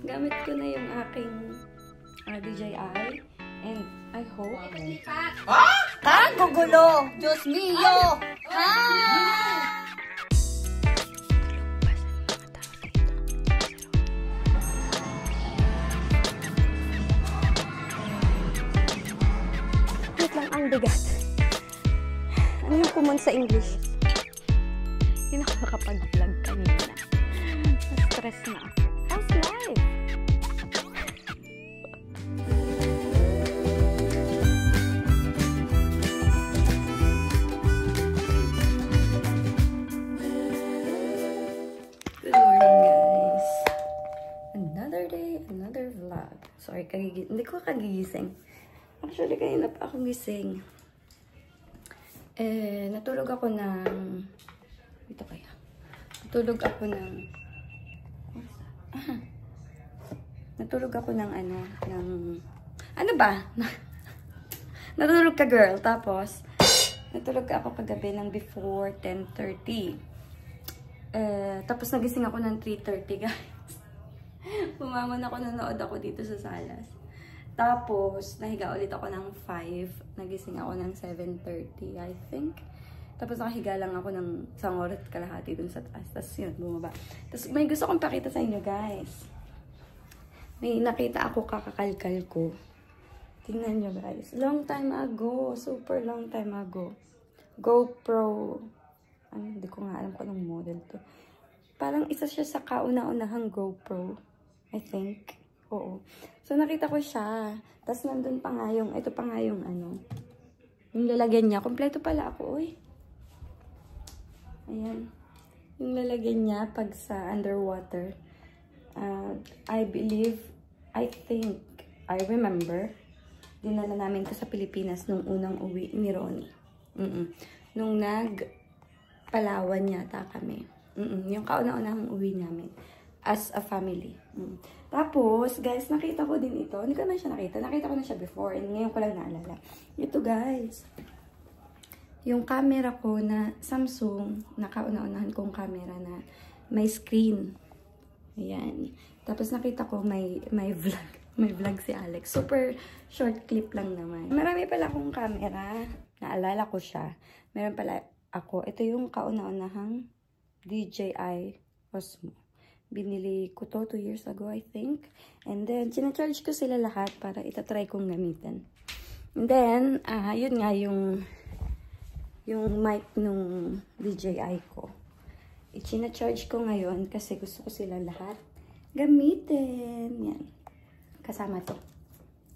Gamit ko na yung aking DJI. And I hope... Ah! Gugulo! Diyos mio! Ha! Wait lang, ang bigat. Ano yung common sa English? Hindi na ako nakapag-vlog kanina. Na-stress na ako. How's life? Good morning, guys. Another day, another vlog. Sorry, hindi ko kagigising. Actually, kanina pa akong gising. Natulog ako ng... Dito kaya. Natulog ako ng... Natulog ako ng ano, ng... Ano ba? Natulog ka, girl. Tapos, natulog ako kagabi ng before 10:30. Tapos, nagising ako ng 3:30, guys. Pumamon ako, nanood ako dito sa salas. Tapos, nahiga ulit ako ng 5. Nagising ako ng 7:30, I think. Tapos, nakahiga lang ako ng 1 oras at kalahati dun sa taas. Tapos, yun, bumaba. Tapos, may gusto kong pakita sa inyo, guys. May nakita ako kakakalkal ko. Tingnan nyo, guys. Long time ago. Super long time ago. GoPro. Ano, hindi ko nga alam kung anong model to. Parang isa siya sa kauna-unahang GoPro. I think. Oo. So, nakita ko siya. Tapos, nandun pa nga yung, ito pa nga yung ano, yung lalagyan niya. Kompleto pala ako, uy. Ayan. Yung lalagyan niya pag sa underwater. I think, I remember, dinala namin ito sa Pilipinas nung unang uwi ni Ronnie. Nung Palawan yata kami. Yung kauna-unahang uwi namin. As a family. Tapos, guys, nakita ko din ito. Hindi ko na siya nakita. Nakita ko na siya before. And ngayon ko lang naalala. Ito, guys. Yung camera ko na Samsung, na kauna-unahan kong camera na may screen. Ayan. Tapos, nakita ko may vlog. May vlog si Alex. Super short clip lang naman. Marami pala akong camera. Naalala ko siya. Meron pala ako. Ito yung kauna-unahang DJI Osmo. Binili ko to 2 years ago, I think. And then, sinacharge ko sila lahat para itatry kong gamitin. And then, yun nga yung mic nung DJI ko. Sinacharge ko ngayon kasi gusto ko sila lahat gamitin. Yan. Kasama to.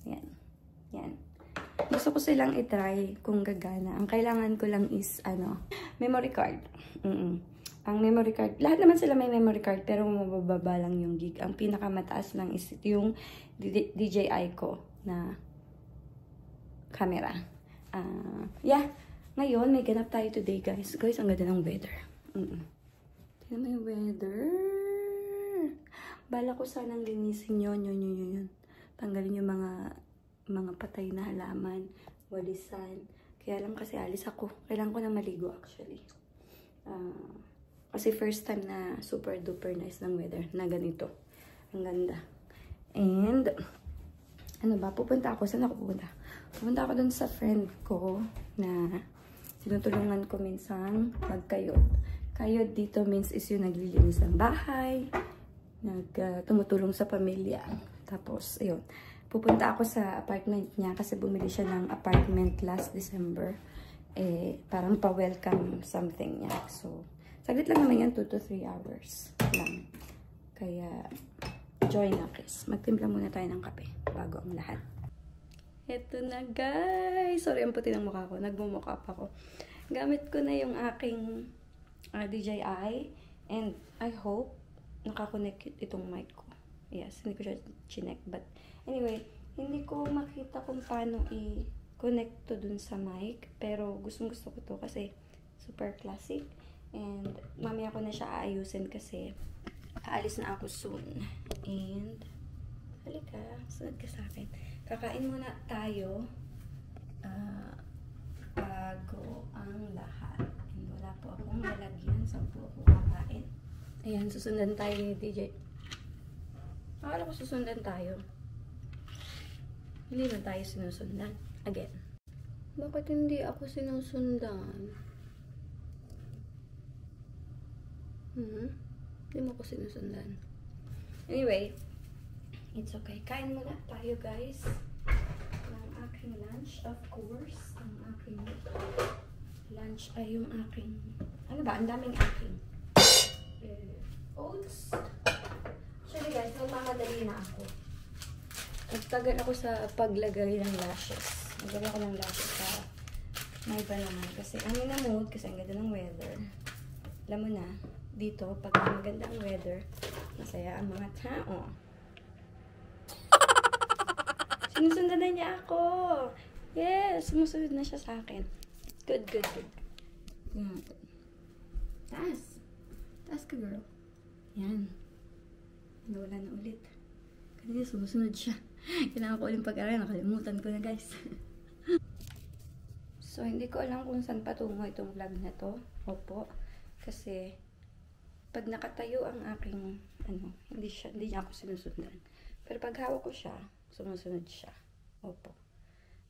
Yan. Yan. Gusto ko silang itry kung gagana. Ang kailangan ko lang is, memory card. Ang memory card, lahat naman sila may memory card, pero mabababa lang yung gig. Ang pinakamataas lang is yung DJI ko na camera. Yeah. Ngayon, may ganap tayo today, guys. Guys, ang ganda ng weather. Tignan mo yung weather. Bala ko sanang linisin yun. Tanggalin yung mga patay na halaman, walisan. Kaya lang kasi alis ako. Kailangan ko na maligo, actually. Kasi first time na super duper nice ng weather na ganito. Ang ganda. And, ano ba? Pupunta ako. Saan ako pupunta? Pupunta ako dun sa friend ko na tinutulungan ko minsan magkayod. Kayod dito means is yung naglilinis ng bahay, tumutulong sa pamilya. Tapos, ayun. Pupunta ako sa apartment niya kasi bumili siya ng apartment last December. Parang pa-welcome something niya. So, saglit lang naman yan, 2 to 3 hours lang. Kaya, join na, guys. Magtimpla muna tayo ng kape bago ang lahat. Eto na, guys. Sorry, ang puti ng mukha ko. Nagmumukha pa ako. Gamit ko na yung aking DJI. And I hope nakakonect itong mic ko. Yes, hindi ko siya chinek. But anyway, hindi ko makita kung paano i-connect to dun sa mic. Pero gustong-gusto ko to kasi super classic. And mamaya ko na siya aayusin kasi aalis na ako soon. And halika, sunod ka sa akin. Kakain muna tayo bago ang lahat. And wala po akong lalagyan. Saan po ako kakain? Ayan, susundan tayo ni DJ. Akala ko susundan tayo. Hindi na tayo sinusundan. Again. Bakit hindi ako sinusundan? Hindi mo ako sinusundan. Anyway, it's okay. Kain muna tayo, guys. Ang aking lunch, of course. Ang aking lunch ay yung aking... Ano ba? Ang daming aking. Oats. Actually, guys, magmamadali na ako. Nagtagal ako sa paglagay ng lashes. Naglagay ako ng lashes sa may iba naman. Kasi ano na mood, kasi ang ganda ng weather. Alam mo na, dito, pag maganda ang weather, masaya ang mga tao. Sinusundan na niya ako. Yes, sumusunod na siya sa akin. Good, good, good. Yan. Taas. Taas ka, girl. Yan. Nawala na ulit. Kanina sumusunod siya. Kailangan ko ulit pag-aral. Nakalimutan ko na, guys. So, hindi ko alam kung saan patungo itong vlog na to. Opo. Kasi, pag nakatayo ang aking, hindi niya ako sinusundan. Pero pag hawak ko siya, sumusunod siya. Opo.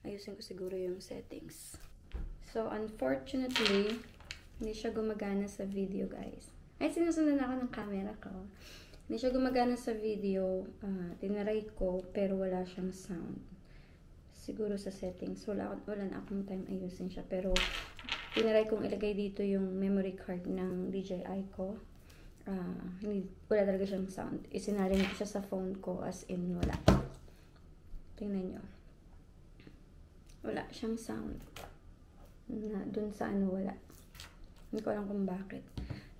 Ayusin ko siguro yung settings. So, unfortunately, hindi siya gumagana sa video, guys. Ay, sinusundan ako ng camera ko. Hindi siya gumagana sa video. Tinaray ko, pero wala siyang sound. Siguro sa settings. Wala na akong time ayusin siya. Pero, tinaray kong ilagay dito yung memory card ng DJI ko. Wala talaga siyang sound. Isinarin ko siya sa phone ko as in wala. Tingnan nyo. Wala siyang sound. Dun sa wala. Hindi ko alam kung bakit.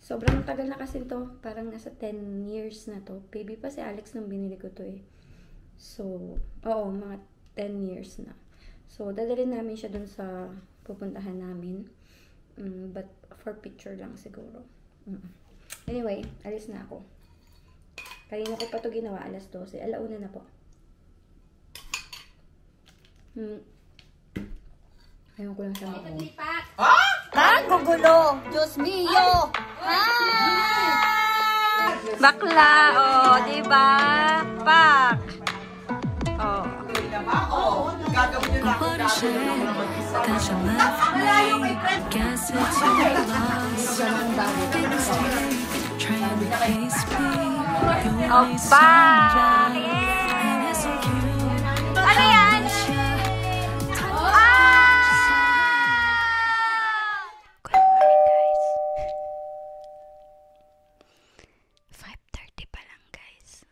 Sobrang tagal na kasi to. Parang nasa 10 years na to. Baby pa si Alex nung binili ko to eh. So, oo, mga 10 years na. So, dadalhin namin siya dun sa pupuntahan namin. But for picture lang siguro. Anyway, alis na ako. Kanina ko pa to ginawa, alas 12. Alauna na po. Ayaw ko lang siya makuha. Ha? Gugulo. Diyos mio. Ha? Bakla, oh, diba? Pak. Oh. Gagawin nyo na ako dati ng mga mag-isa. Guess it's your loss. Trying to face me. Opa! Ano yan? Good morning, guys. 5:30 pa lang, guys.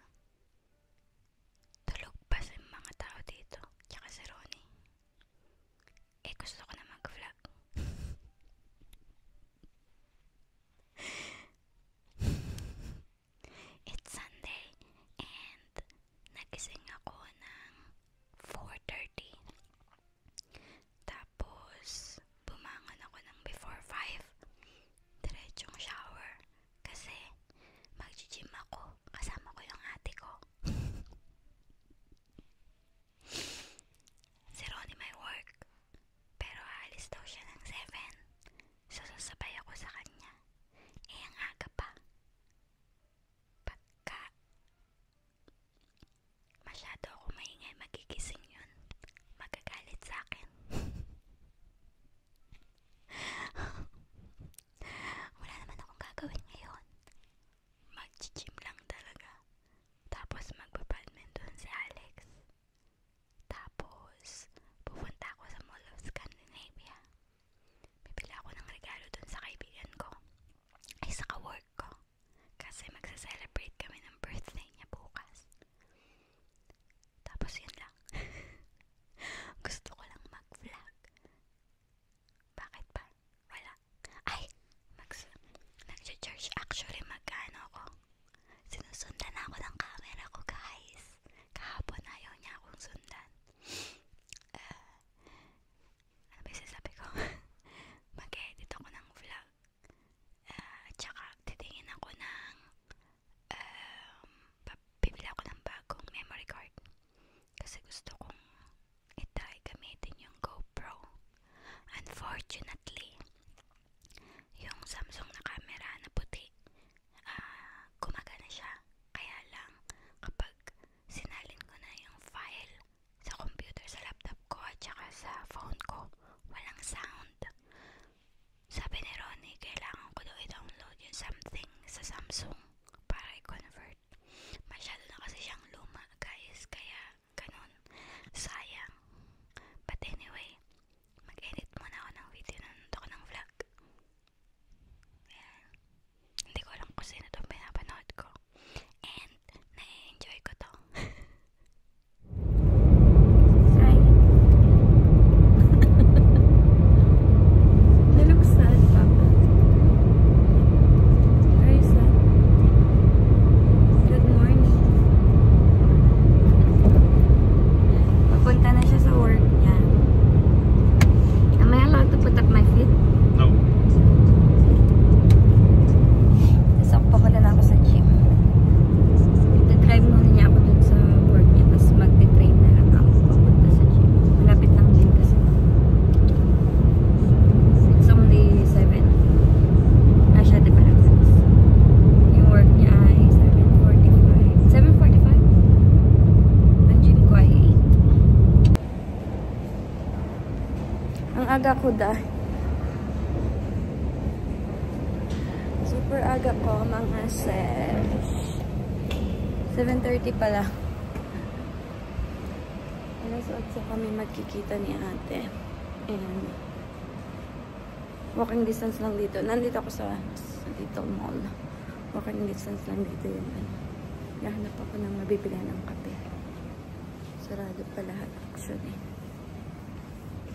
Tulog pa sa mga tao dito. Tsaka si Ronnie. Gusto ko na mag-vlog. It's Sunday and aga ko dahil. Super aga ko, mga 7:30 pala. Alas 8 kami magkikita ni ate. And walking distance lang dito. Nandito ako sa dito mall. Walking distance lang dito yung Nahanap ako ng mabibili ng kape. Sarado pa lahat actually.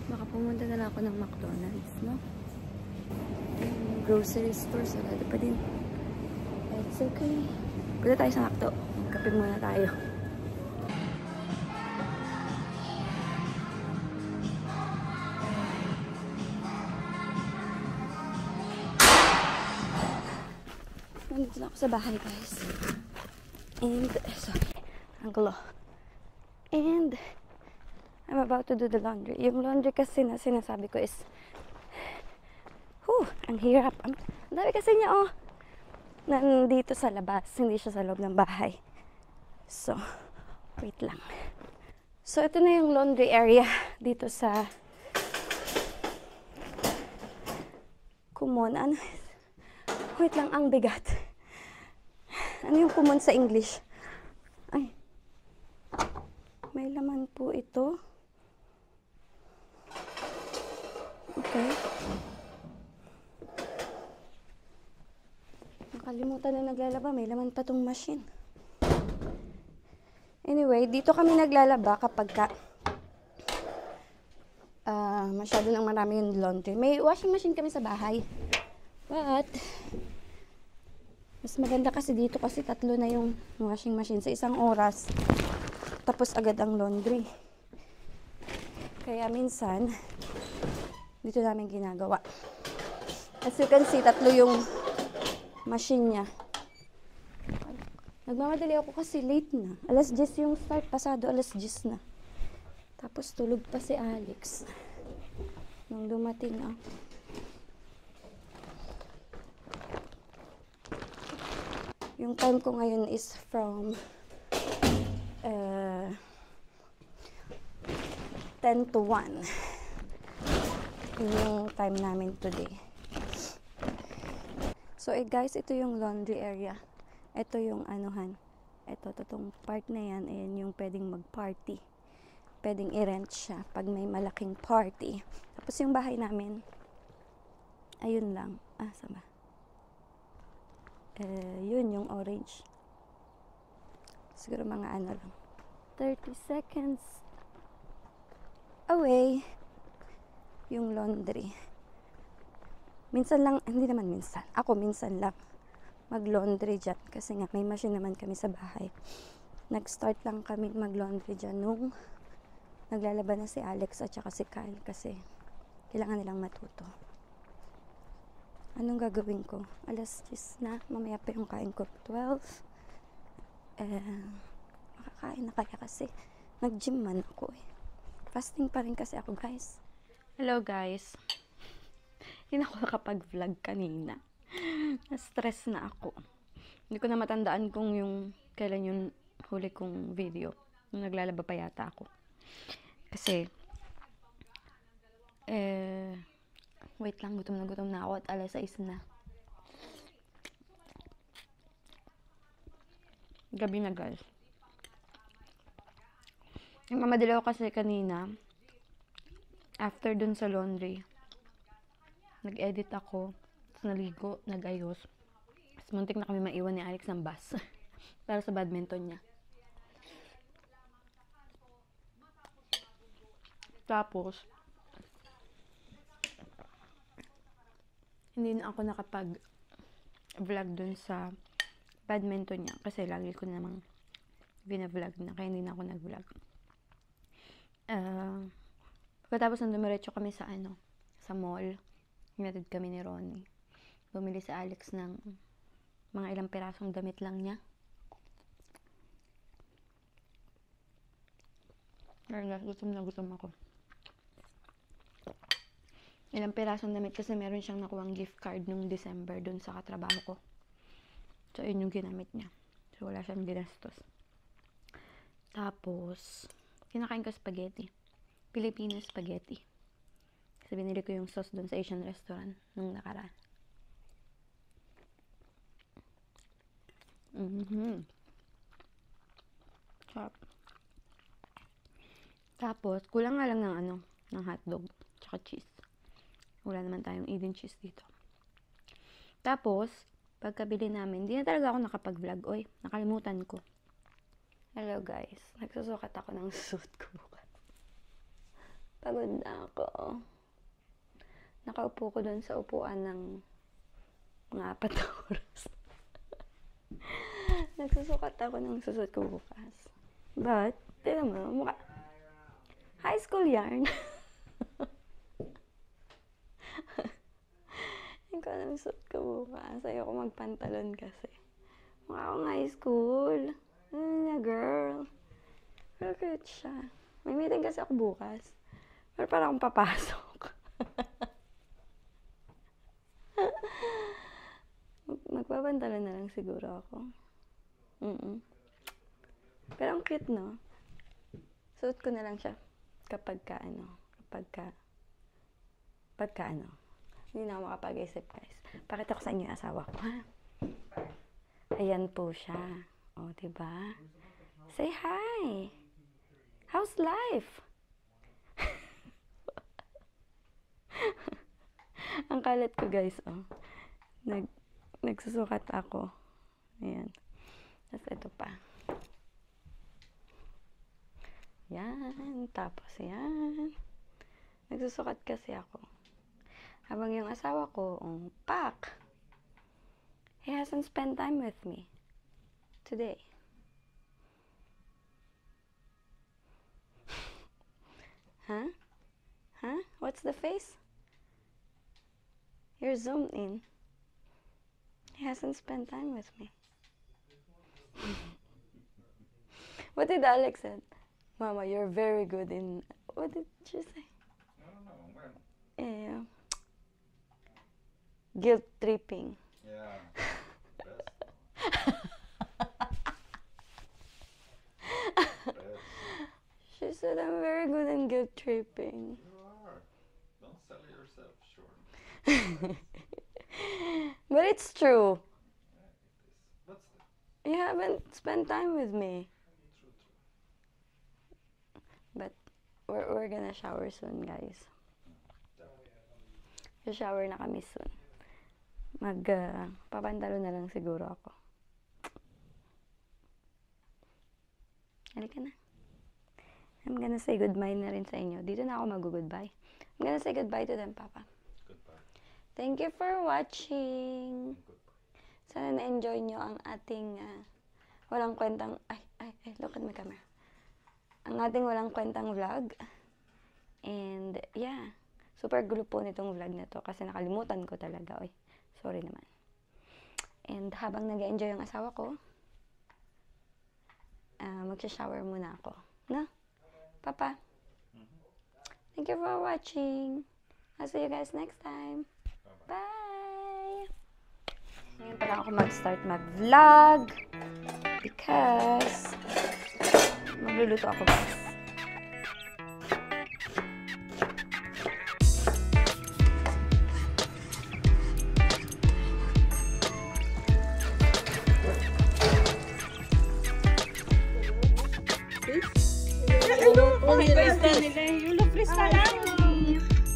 Baka pumunta na lang ako ng McDonald's, no? Yung grocery store, sarado pa din. It's okay. Punta tayo sa McDo. Kape muna tayo. Nandito na ako sa bahay, guys. And, sorry, ang gulo. And, I'm about to do the laundry. Yung laundry kasi na sinasabi ko is, ang hirap. Ang dami kasi niya, nandito sa labas. Hindi siya sa loob ng bahay. So, wait lang. So, ito na yung laundry area dito sa Kumon. Ano? Wait lang, ang bigat. Ano yung Kumon sa English? Ay. May laman po ito. Okay. Nakalimutan na naglalaba. May laman pa tong machine. Anyway, dito kami naglalaba kapag masyado nang marami yung laundry. May washing machine kami sa bahay. But, mas maganda kasi dito kasi 3 na yung washing machine sa isang oras. Tapos agad ang laundry. Kaya minsan, dito namin ginagawa. As you can see, 3 yung machine niya. Nagmamadali ako kasi late na. Alas 10 yung start. Pasado alas 10 na. Tapos tulog pa si Alex. Nung dumating ako. Yung time ko ngayon is from 10 to 1. Yun yung time namin today. So, guys, ito yung laundry area. Ito yung anuhan. Ito, itong part na yan. Ayan yung pwedeng mag-party. Pwedeng i-rent siya pag may malaking party. Tapos yung bahay namin, ayun lang. Sama. Yun yung orange. Siguro mga ano lang. 30 seconds away yung laundry. Minsan lang, hindi naman minsan. Ako minsan lang mag-laundry dyan. Kasi nga, may machine naman kami sa bahay. Nag-start lang kami mag-laundry dyan nung naglalaba na si Alex at saka si Kyle. Kasi kailangan nilang matuto. Anong gagawin ko? Alas 10 na. Mamaya pa yung kain ko. 12. Makakain na kaya kasi nag-gym man ako eh. Fasting pa rin kasi ako, guys. Hello, guys. Hindi ako nakapag-vlog kanina. Na-stress na ako. Hindi ko na matandaan kung yung kailan yung huli kong video. Nung naglalaba pa yata ako. Kasi wait lang, gutom na ako at alas 6 na. Gabi na, guys. Nagmamadali ako kasi kanina. After dun sa laundry, nag-edit ako. Tapos naligo, nag-ayos. Tapos muntik na kami maiwan ni Alex ng bus. Para sa badminton niya. Tapos, hindi na ako nakapag-vlog dun sa badminton niya. Kasi lagi ko namang bina-vlog na. Kaya hindi na ako nag-vlog. Pagkatapos nang dumiretso kami sa sa mall. Hinatid kami ni Ronnie. Bumili si Alex ng mga ilang pirasong damit lang niya. Gutom na gutom ako. Ilang pirasong damit kasi meron siyang nakuwang gift card nung December dun sa katrabaho ko. So, yun yung ginamit niya. So, wala siyang ginastos. Tapos, kinakain ko spaghetti. Filipino spaghetti. Kasi binili ko yung sauce dun sa Asian restaurant nung nakaraan. Sarap. Tapos, kulang nga lang ng hotdog, tsaka cheese. Wala naman tayong Eden cheese dito. Tapos, pagkabili namin, hindi na talaga ako nakapag-vlog. Oy, nakalimutan ko. Hello guys, nagsusukat ako ng suit ko bukas. Pagod na ako. Nakaupo ko doon sa upuan ng mga 4 na oras. Nagsusukat ako ng susuot ko bukas. But, tignan mo, mukha. High school yarn. Ikaw na suot ko bukas. Ayoko magpantalon kasi. Mukha akong high school. Ano na, girl? Pero cute siya. May meeting kasi ako bukas. Pero parang akong papasok. Magpapantalon na lang siguro ako. Pero ang cute, no? Suot ko na lang siya kapag hindi na ako makapag-isip, guys. Pakita ko sa inyo yung asawa ko, ha? Ayan po siya. O, diba? Say hi! How's life? Ang kalat ko, guys, oh. Nagsusukat ako. Ayan. Tapos ito pa. Yan. Tapos yan. Nagsusukat kasi ako. Habang yung asawa ko, pak! He hasn't spent time with me today. Huh? Huh? What's the face? You're zoomed in. He hasn't spent time with me. What did Alex say? Mama, you're very good in... What did she say? I don't know. When? Yeah. Guilt tripping. Yeah. She said I'm very good in guilt tripping. You are. Don't sell yourself short. But it's true. Yeah, it is. But still. You haven't spent time with me. True. But we're gonna shower soon, guys. Shower na kami soon. Papantalo na lang siguro ako. Halika na. I'm gonna say goodbye na rin sa inyo. Dito na ako mag-goodbye. I'm gonna say goodbye to them, Papa. Goodbye. Thank you for watching. Goodbye. Sana na-enjoy nyo ang ating walang kwentang... Ay, look at my camera. Ang ating walang kwentang vlog. And, yeah. Super gulo po nitong vlog na to kasi nakalimutan ko talaga. Oy, sorry naman. And habang nag-enjoy ang asawa ko, magsha-shower muna ako. No? Papa? Thank you for watching. I'll see you guys next time. Bye! Ngayon pala ako mag-start mag-vlog because magluluto ako, guys.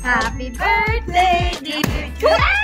Happy birthday, dear.